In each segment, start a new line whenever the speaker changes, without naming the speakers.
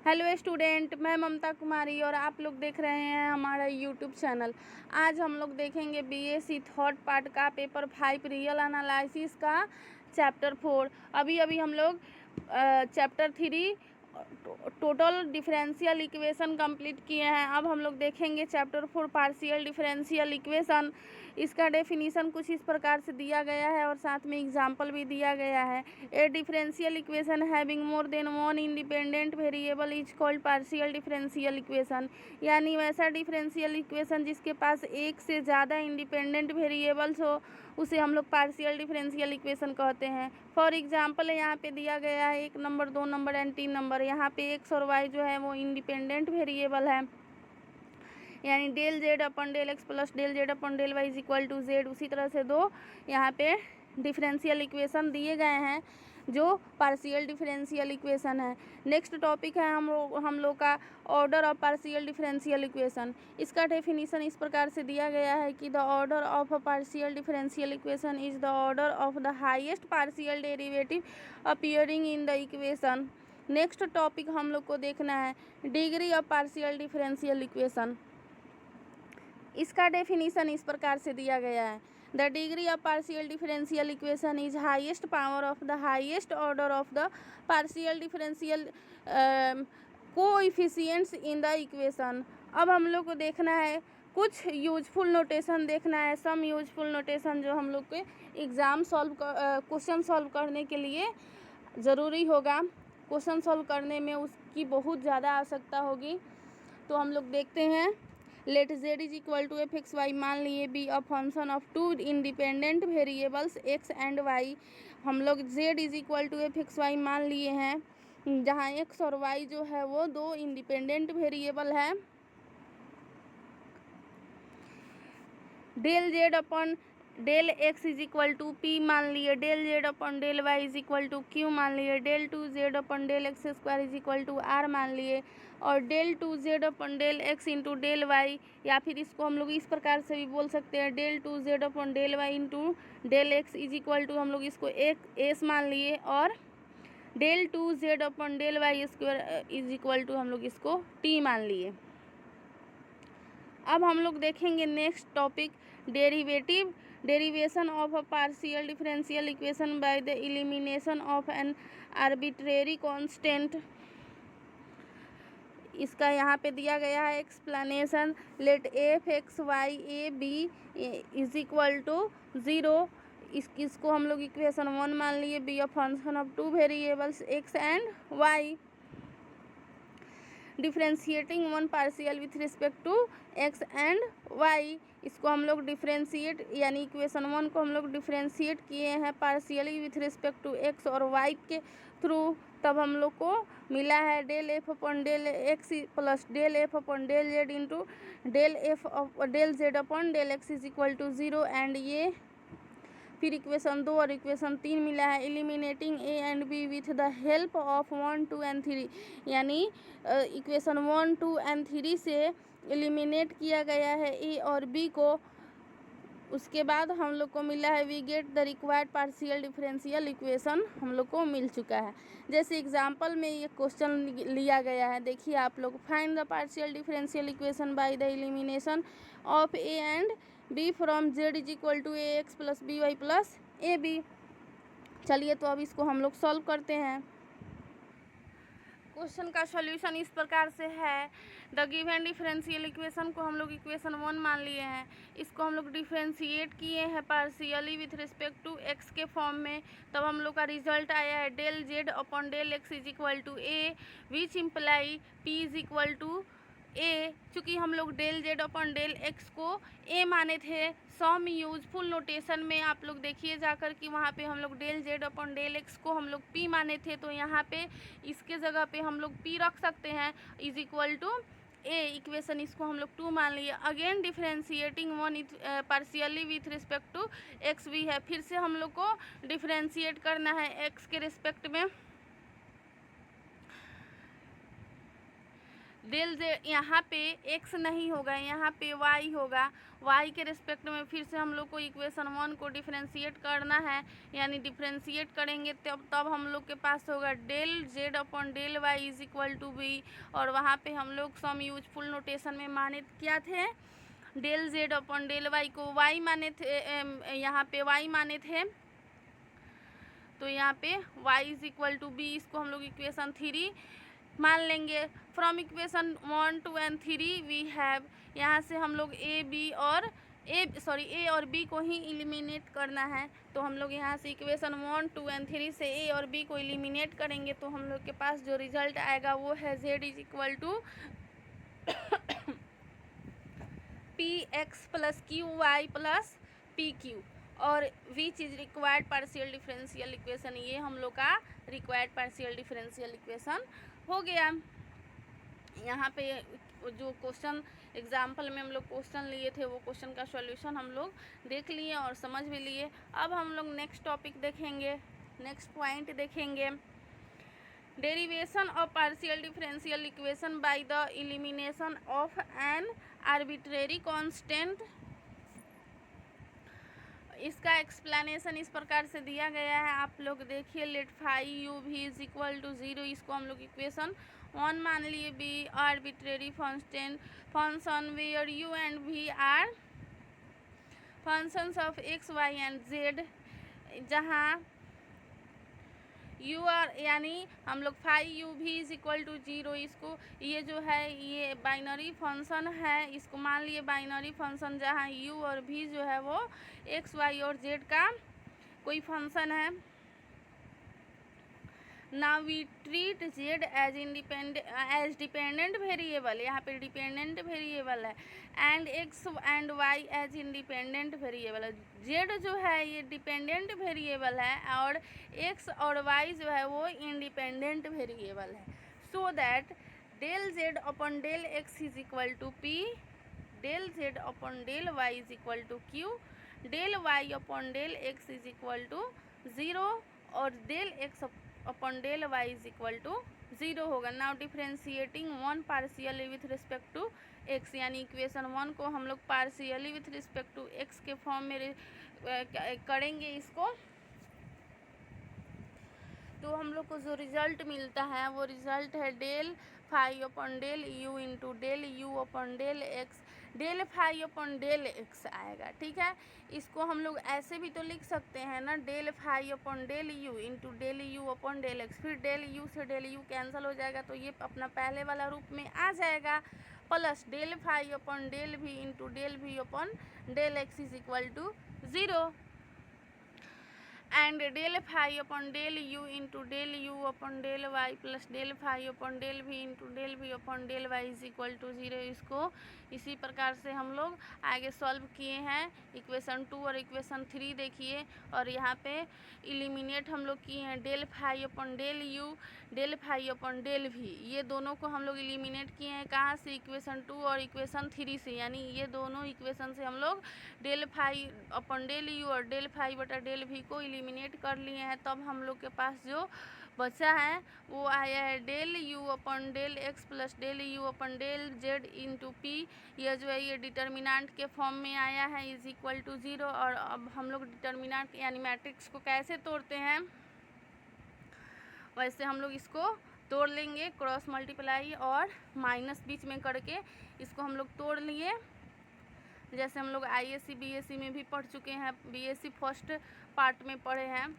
Hello student, मैं ममता कुमारी और आप लोग देख रहे हैं हमारा यूट्यूब चैनल। आज हम लोग देखेंगे बीएससी थर्ड पार्ट का पेपर 5 रियल एनालिसिस का चैप्टर 4। अभी हम लोग chapter 3 total differential equation complete किए हैं। अब हम लोग देखेंगे चैप्टर 4 पार्शियल डिफरेंशियल इक्वेशन। इसका डेफिनीशन कुछ इस प्रकार से दिया गया है और साथ में एग्जाम्पल भी दिया गया है। ए differential equation having more than one independent variable is called partial differential equation. यानी वैसा डिफरेंशियल इक्वेशन जिसके पास एक से ज़्यादा इंडिपेंडेंट वेरिएबल्स हो उसे हम लोग पार्शियल डिफरेंशियल इक्वेशन कहते हैं। फॉर एग्जाम्पल यहाँ पे दिया गया है 1 नंबर 2 नंबर एंड 3 नंबर। यहाँ पे एक्स और वाई जो है वो इंडिपेंडेंट वेरिएबल है, यानी del Z upon del X plus del Z upon del Y is equal to Z. उसी तरह से दो यहाँ पे डिफरेंशियल इक्वेशन दिए गए हैं जो पार्शियल डिफरेंशियल इक्वेशन है। नेक्स्ट टॉपिक है हम लोग का order of partial differential equation. इसका डेफिनीशन इस प्रकार से दिया गया है कि the order of a partial differential equation is the order of the highest partial derivative appearing in the equation. Next topic हम लोग को देखना है degree of partial differential equation. इसका डेफिनीशन इस प्रकार से दिया गया है the degree of partial differential equation is highest power of the highest order of the partial differential coefficients in the equation. अब हम लोग को देखना है कुछ यूजफुल नोटेशन देखना है, सम यूजफुल नोटेशन जो हम लोग के एग्ज़ाम क्वेश्चन सॉल्व करने के लिए ज़रूरी होगा। क्वेश्चन सॉल्व करने में उसकी बहुत ज़्यादा आवश्यकता होगी। तो हम लोग देखते हैं let z is equal to F X Y. मान लिए be a function of two independent variables X and Y. हम लोग z is equal to F X Y मान लिए हैं, जहाँ x और y जो है वो दो इंडिपेंडेंट वेरिएबल है। Del Z upon del X is equal to P मान लिए, del Z upon del Y is equal to Q मान लिए, del two Z upon del X square is equal to R मान लिए, और del two Z upon del X into del Y, या फिर इसको हम लोग इस प्रकार से भी बोल सकते हैं del two Z upon del Y into del X is equal to हम लोग इसको एक एस मान लिए, और del two Z upon del Y square is equal to हम लोग इसको टी मान लिए। अब हम लोग देखेंगे next topic derivation of a partial differential equation by the elimination of an arbitrary constant. इसका यहाँ पे दिया गया है explanation let F X Y A B is equal to 0। इसको हम लोग इक्वेशन 1 मान लिए, be a function of two variables X and Y. Differentiating one partial with respect to X and Y. इसको हम लोग डिफ्रेंशिएट यानी इक्वेशन 1 को हम लोग डिफ्रेंशिएट किए हैं partially with respect to X और वाई के थ्रू। तब हम लोग को मिला है del F upon del X plus del F upon del Z into del Z upon del X is equal to 0। And ये फिर इक्वेशन 2 और इक्वेशन 3 मिला है eliminating A and B with the help of 1 2 and 3। यानी equation 1 2 and 3 से eliminate किया गया है ए और बी को। उसके बाद हम लोग को मिला है we get the required partial differential equation हम लोग को मिल चुका है। जैसे एग्जांपल में ये क्वेश्चन लिया गया है, देखिए आप लोग find the partial differential equation by the elimination of A and B from Z is equal to A X plus B Y plus A B. चलिए तो अब इसको हम लोग सॉल्व करते हैं। क्वेश्चन का सॉल्यूशन इस प्रकार से है द गिवन डिफरेंशियल इक्वेशन को हम लोग इक्वेशन 1 मान लिए हैं, इसको हम लोग डिफरेंशिएट किए हैं partially with respect to X के फॉर्म में। तब हम लोग का रिजल्ट आया है del Z upon del X is equal to A which imply P is equal to A. चूँकि हम लोग del Z upon del X को ए माने थे, सम यूजफुल नोटेशन में आप लोग देखिए जाकर कि वहाँ पे हम लोग del Z upon del X को हम लोग पी माने थे, तो यहाँ पे इसके जगह पे हम लोग पी रख सकते हैं is equal to A. Equation इसको हम लोग 2 मान लिए। Again differentiating one partially with respect to X भी है, फिर से हम लोग को डिफरेंशिएट करना है एक्स के रिस्पेक्ट में। डेल जेड यहाँ पे x नहीं होगा, यहाँ पे y होगा। y के रिस्पेक्ट में फिर से हम लोग को इक्वेशन 1 को डिफ्रेंशिएट करना है, यानी डिफ्रेंशिएट करेंगे तब हम लोग के पास होगा del Z upon del Y is equal to B. और वहाँ पे हम लोग सम यूजफुल नोटेशन में माने क्या थे, del Z upon del Y को y माने थे, यहाँ पे y माने थे, तो यहाँ पे y is equal to B. इसको हम लोग इक्वेशन 3 मान लेंगे। From equation 1, 2 and 3 we have, यहाँ से हम लोग ए और बी को ही एलिमिनेट करना है। तो हम लोग यहाँ से इक्वेशन 1, 2 एंड 3 से ए और बी को एलिमिनेट करेंगे तो हम लोग के पास जो रिजल्ट आएगा वो है z is equal to P X plus Q Y plus P Q, और which is required partial differential equation. ये हम लोग का रिक्वायर्ड पार्शियल डिफरेंशियल इक्वेशन हो गया। यहाँ पे जो क्वेश्चन एग्जाम्पल में हम लोग क्वेश्चन लिए थे वो क्वेश्चन का सॉल्यूशन हम लोग देख लिए और समझ भी लिए। अब हम लोग नेक्स्ट टॉपिक देखेंगे, नेक्स्ट पॉइंट देखेंगे, derivation of partial differential equation by the elimination of an arbitrary constant. इसका एक्सप्लेनेशन इस प्रकार से दिया गया है, आप लोग देखिए। Let phi U V is equal to 0, इसको हम लोग इक्वेशन 1 मान लिए। Be arbitrary function where U and V are functions of X Y and Z, जहाँ यू आर यानी हम लोग phi U V is equal to 0, इसको ये जो है ये बाइनरी फंक्शन है, इसको मान लिए बाइनरी फंक्शन, जहाँ यू और भी जो है वो एक्स वाई और जेड का कोई फंक्शन है। Now we treat Z as dependent variable, यहाँ पे डिपेंडेंट वेरिएबल है, and X and Y as independent variable है। जेड जो है ये डिपेंडेंट वेरिएबल है और एक्स और वाई जो है वो इंडिपेंडेंट वेरिएबल है। So that del Z upon del X is equal to P, del Z upon del Y is equal to Q, del Y upon del X is equal to 0 और del X upon del Y is equal to 0 होगा। Now differentiating one partially with respect to X, यानी equation 1 को हम लोग partially with respect to X के form में करेंगे इसको, तो हम लोग को जो रिजल्ट मिलता है वो रिजल्ट है del phi upon del U into del U upon del X, del phi upon del X आएगा। ठीक है, इसको हम लोग ऐसे भी तो लिख सकते हैं ना, del phi upon del U into del U upon del X, फिर डेल यू से डेल यू कैंसिल हो जाएगा तो ये अपना पहले वाला रूप में आ जाएगा, plus del phi upon del V into del V upon del X is equal to 0, and del phi upon del U into del U upon del Y plus del phi upon del V into del V upon del Y is equal to 0। इसको इसी प्रकार से हम लोग आगे solve किए हैं। Equation 2 और इक्वेशन 3 देखिए, और यहाँ पे एलिमिनेट हम लोग किए हैं del phi upon del U, del phi upon del V, ये दोनों को हम लोग एलिमिनेट किए हैं। कहाँ से? इक्वेशन 2 और इक्वेशन 3 से, यानी ये दोनों इक्वेशन से हम लोग del phi upon del U और डेल फाई बटा डेल भी को एलिमिनेट कर लिए हैं। तब हम लोग के पास जो बचा है वो आया है del U upon del X plus del U upon del Z into P, यह जो है ये डिटर्मिनेंट के फॉर्म में आया है इज इक्वल टू 0। और अब हम लोग डिटर्मिनेंट यानी मैट्रिक्स को कैसे तोड़ते हैं वैसे हम लोग इसको तोड़ लेंगे, क्रॉस मल्टीप्लाई और माइनस बीच में करके इसको हम लोग तोड़ लिए, जैसे हम लोग आईएससी बीएससी में भी पढ़ चुके हैं, बीएससी फर्स्ट पार्ट में पढ़े हैं।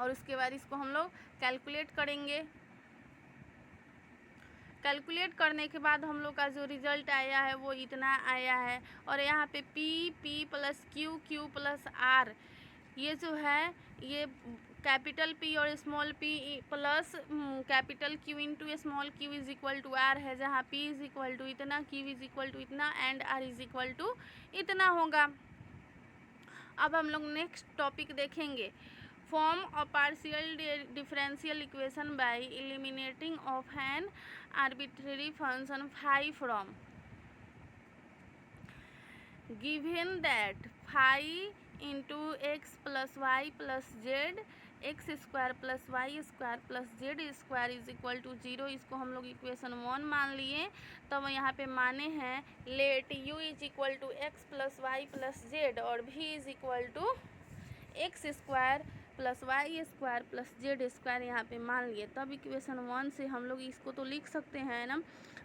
और उसके बाद इसको हम लोग कैलकुलेट करेंगे। कैलकुलेट करने के बाद हम लोग का जो रिजल्ट आया है वो इतना आया है, और यहाँ पे P plus Q plus R, ये जो है ये कैपिटल पी और small P plus capital Q into small Q is equal to R है, जहाँ पी इज इक्वल टू इतना, क्यू इज इक्वल टू इतना and R is equal to इतना होगा। अब हम लोग नेक्स्ट टॉपिक देखेंगे, form a partial differential equation by eliminating of an arbitrary function phi from, given that phi into x plus Y plus Z X square plus Y square plus Z square is equal to 0। इसको हम लोग equation 1 मान लिए। तब यहाँ पे माने हैं let u is equal to X plus Y plus Z और v is equal to X square plus Y square plus Z square यहाँ पे मान लिए। तब इक्वेशन 1 से हम लोग इसको तो लिख सकते हैं ना,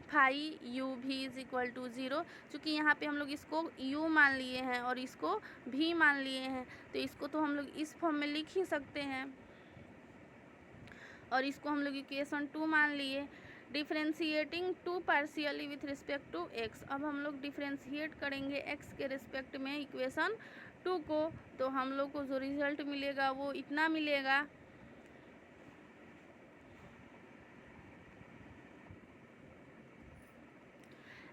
phi u v is equal to 0। चूँकि यहाँ पे हम लोग इसको u मान लिए हैं और इसको v मान लिए हैं, तो इसको तो हम लोग इस फॉर्म में लिख ही सकते हैं और इसको हम लोग इक्वेशन 2 मान लिए। Differentiating two partially with respect to X. अब हम लोग डिफ्रेंशिएट करेंगे एक्स के रिस्पेक्ट में इक्वेशन 2 को, तो हम लोग को जो रिजल्ट मिलेगा वो इतना मिलेगा।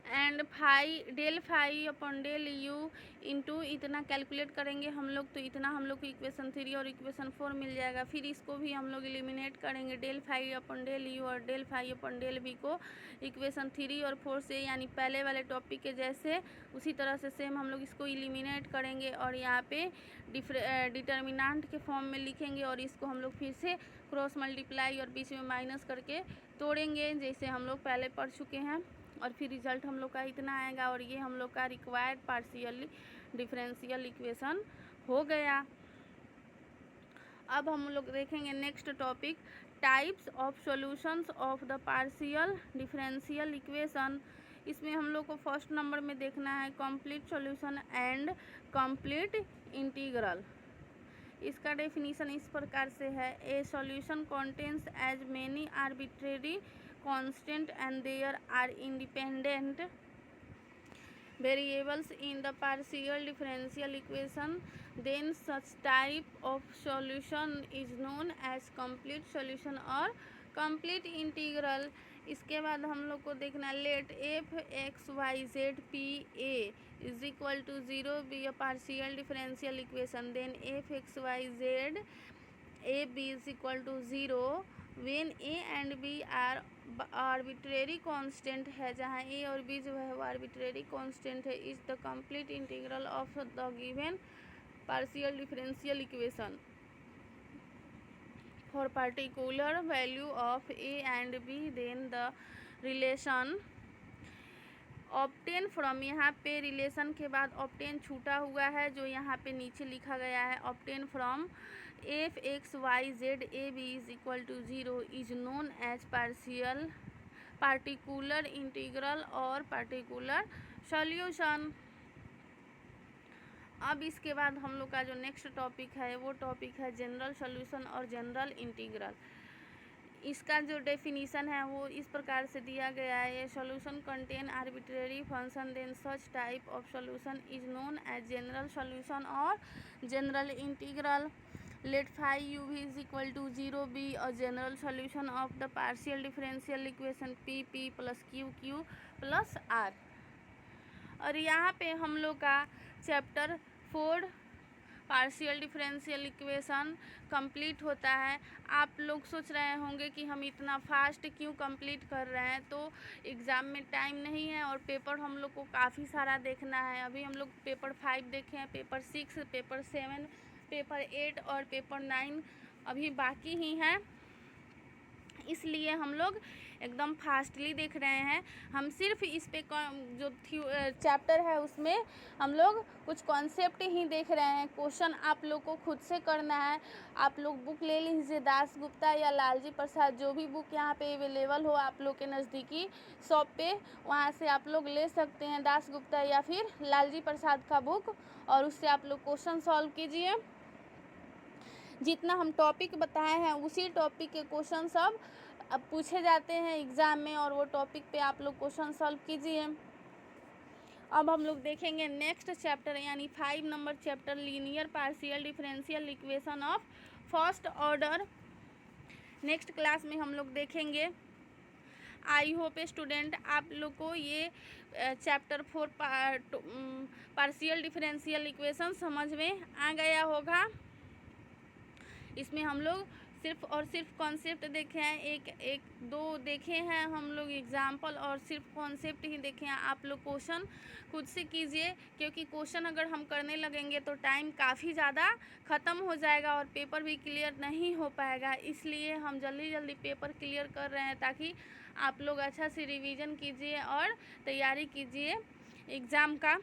And phi del phi upon del U into इतना कैलकुलेट करेंगे हम लोग, तो इतना हम लोग को इक्वेशन 3 और इक्वेशन 4 मिल जाएगा। फिर इसको भी हम लोग एलिमिनेट करेंगे, del phi upon del U और del phi upon del V को इक्वेशन 3 और 4 से, यानी पहले वाले टॉपिक के जैसे उसी तरह से सेम हम लोग इसको एलिमिनेट करेंगे और यहाँ पे डिटर्मिनेंट के फॉर्म में लिखेंगे और इसको हम लोग फिर से क्रॉस मल्टीप्लाई और बीच में माइनस करके तोड़ेंगे, जैसे हम लोग पहले पढ़ चुके हैं। और फिर रिजल्ट हम लोग का इतना आएगा और ये हम लोग का रिक्वायर्ड पार्शियली डिफरेंशियल इक्वेशन हो गया। अब हम लोग देखेंगे next topic, types of solutions of the partial differential equation. इसमें हम लोग को फर्स्ट नंबर में देखना है complete solution and complete integral. इसका डेफिनीशन इस प्रकार से है, a solution contains as many arbitrary constant and there are independent variables in the partial differential equation, then such type of solution is known as complete solution or complete integral। इसके बाद हम लोग को देखना let F X Y Z P A is equal to 0 be a partial differential equation, then F X Y Z A B is equal to 0 when A and B are arbitrary constant है, जहाँ A और B जो है वो arbitrary constant है, is the complete integral of the given partial differential equation for particular value of A and B, then the relation obtain from, यहाँ पे relation के बाद ऑब्टेन छूटा हुआ है जो यहाँ पे नीचे लिखा गया है, obtain from F X Y Z A B is equal to 0 is known as particular integral और पार्टिकुलर सॉल्यूशन। अब इसके बाद हम लोग का जो नेक्स्ट टॉपिक है वो टॉपिक है जनरल सॉल्यूशन और जनरल इंटीग्रल। इसका जो डेफिनीशन है वो इस प्रकार से दिया गया है, solution contain arbitrary function, then such type of solution is known as general solution और general integral. Let phi U V is equal to 0 be और general solution of the partial differential equation P P plus Q Q plus R. और यहाँ पे हम लोग का chapter 4 partial differential equation complete होता है। आप लोग सोच रहे होंगे कि हम इतना फास्ट क्यों कंप्लीट कर रहे हैं, तो एग्ज़ाम में टाइम नहीं है और पेपर हम लोग को काफ़ी सारा देखना है। अभी हम लोग पेपर 5 देखे हैं, पेपर 6, पेपर 7, पेपर 8 और पेपर 9 अभी बाकी ही हैं, इसलिए हम लोग एकदम फास्टली देख रहे हैं। हम सिर्फ इस पे जो चैप्टर है उसमें हम लोग कुछ कॉन्सेप्ट ही देख रहे हैं। क्वेश्चन आप लोग को खुद से करना है। आप लोग बुक ले लीजिए, दास गुप्ता या लालजी प्रसाद, जो भी बुक यहाँ पे अवेलेबल हो आप लोग के नज़दीकी शॉप पे, वहाँ से आप लोग ले सकते हैं दास गुप्ता या फिर लालजी प्रसाद का बुक, और उससे आप लोग क्वेश्चन सॉल्व कीजिए। जितना हम टॉपिक बताए हैं उसी टॉपिक के क्वेश्चन सब अब पूछे जाते हैं एग्ज़ाम में, और वो टॉपिक पे आप लोग क्वेश्चन सॉल्व कीजिए। अब हम लोग देखेंगे नेक्स्ट चैप्टर, यानी 5 number chapter, linear partial differential equation of first order. Next class में हम लोग देखेंगे। आई होप स्टूडेंट आप लोग को ये चैप्टर 4 पार्शियल डिफरेंशियल इक्वेशन समझ में आ गया होगा। इसमें हम लोग सिर्फ और सिर्फ कॉन्सेप्ट देखे हैं, एक दो देखे हैं हम लोग एग्जाम्पल, और सिर्फ कॉन्सेप्ट ही देखे हैं। आप लोग क्वेश्चन खुद से कीजिए, क्योंकि क्वेश्चन अगर हम करने लगेंगे तो टाइम काफ़ी ज़्यादा ख़त्म हो जाएगा और पेपर भी क्लियर नहीं हो पाएगा। इसलिए हम जल्दी जल्दी पेपर क्लियर कर रहे हैं, ताकि आप लोग अच्छा से रिवीजन कीजिए और तैयारी कीजिए एग्ज़ाम का।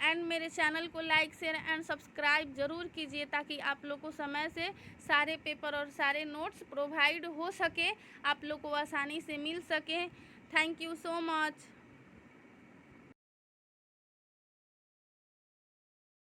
एंड मेरे चैनल को लाइक शेयर एंड सब्सक्राइब ज़रूर कीजिए, ताकि आप लोग को समय से सारे पेपर और सारे नोट्स प्रोवाइड हो सके, आप लोग को आसानी से मिल सके। Thank you so much.